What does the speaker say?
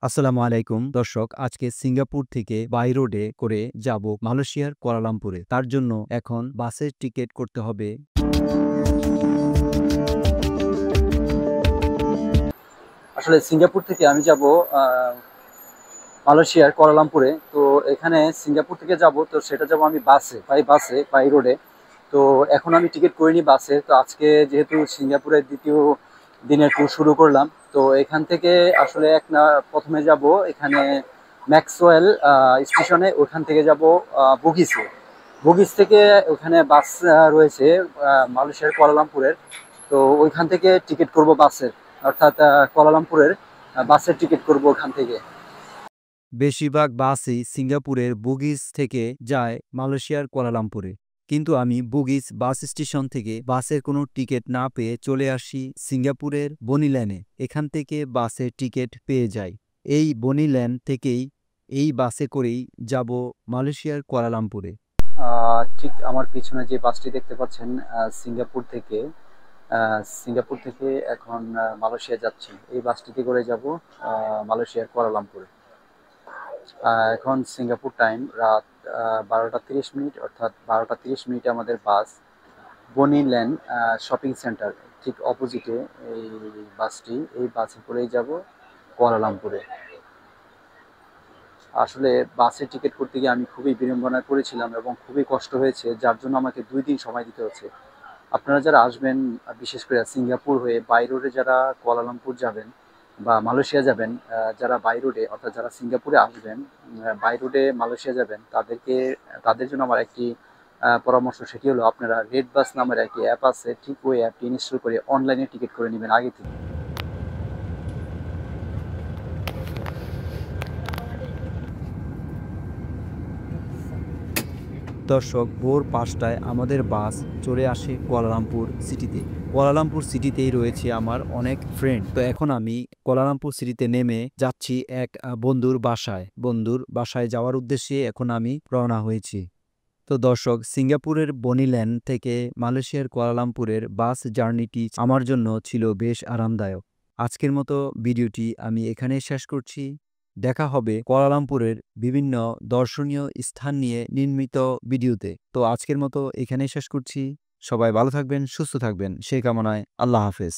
আসসালামু আলাইকুম দর্শক, আজকে সিঙ্গাপুর থেকে বাই রোডে করে যাব মালয়েশিয়ার কুয়ালালামপুরে। তার জন্য এখন বাসের টিকিট করতে হবে। আসলে সিঙ্গাপুর থেকে আমি যাব মালয়েশিয়ার কুয়ালালামপুরে। তো এখানে সিঙ্গাপুর থেকে যাব, তো সেটা যাব আমি বাসে বাই রোডে। তো এখন আমি টিকিট করিনি বাসে। তো আজকে যেহেতু সিঙ্গাপুরের দ্বিতীয় দিনের ট্যুর শুরু করলাম, তো এখান থেকে আসলে প্রথমে যাব এখানে ম্যাক্সওয়েল স্টেশনে। ওখান থেকে যাব বুগিসে। বুগিস থেকে ওখানে বাস রয়েছে মালয়েশিয়ার কুয়ালালামপুরের। তো ওইখান থেকে টিকিট করব বাসের, অর্থাৎ কুয়ালালামপুরের বাসের টিকিট করব ওখান থেকে। বেশিরভাগ বাসই সিঙ্গাপুরের বুগিস থেকে যায় মালয়েশিয়ার কুয়ালালামপুরে, কিন্তু আমি বুগিস বাস স্টেশন থেকে বাসের কোনো টিকিট না পেয়ে চলে আসি সিঙ্গাপুরের বনিল্যান্ডে। এখান থেকে বাসের টিকিট পেয়ে যাই। এই বনিল্যান্ড থেকেই এই বাসে করেই যাব মালয়েশিয়ার কুয়ালালামপুরে। ঠিক আমার পিছনে যে বাসটি দেখতে পাচ্ছেন, সিঙ্গাপুর থেকে এখন মালয়েশিয়া যাচ্ছি। এই বাসটিতে করে যাব মালয়েশিয়ার কুয়ালালামপুরে। এখন সিঙ্গাপুর টাইম রাত 12টা 30 মিনিট, অর্থাৎ 12টা 30 মিনিটে আমাদের বাস বনিল্যান্ড শপিং সেন্টার ঠিক অপোজিটে এই বাসটি। এই বাসে করেই যাব কুয়ালালামপুরে। আসলে বাসের টিকিট করতে গিয়ে আমি খুবই বিড়ম্বনায় পড়েছিলাম এবং খুবই কষ্ট হয়েছে, যার জন্য আমাকে 2 দিন সময় দিতে হচ্ছে। আপনারা যারা আসবেন, বিশেষ করে সিঙ্গাপুর হয়ে বাই রোডে যারা কুয়ালালামপুর যাবেন বা মালয়েশিয়া যাবেন, যারা বাই রোডে অর্থাৎ যারা সিঙ্গাপুরে আসবেন, বাই রোডে মালয়েশিয়া যাবেন, তাদের জন্য আমার একটি পরামর্শ। সেটি হলো আপনারা রেড বাস নামের একটি অ্যাপ আছে, ঠিক ওই অ্যাপটি ইনস্টল করে অনলাইনে টিকিট করে নেবেন আগে থেকে। দর্শক, ভোর 5টায় আমাদের বাস চলে আসে কুয়ালালামপুর সিটিতে। কুয়ালালামপুর সিটিতেই রয়েছে আমার অনেক ফ্রেন্ড। তো এখন আমি কুয়ালালামপুর সিটিতে নেমে যাচ্ছি এক বন্ধুর বাসায় যাওয়ার উদ্দেশ্যে এখন আমি রওনা হয়েছি। তো দর্শক, সিঙ্গাপুরের বনিল্যান্ড থেকে মালয়েশিয়ার কুয়ালালামপুরের বাস জার্নিটি আমার জন্য ছিল বেশ আরামদায়ক। আজকের মতো ভিডিওটি আমি এখানেই শেষ করছি। দেখা হবে কুয়ালালামপুরের বিভিন্ন দর্শনীয় স্থান নিয়ে নির্মিত ভিডিওতে। তো আজকের মতো এখানেই শেষ করছি। সবাই ভালো থাকবেন, সুস্থ থাকবেন সেই কামনায়। আল্লাহ হাফেজ।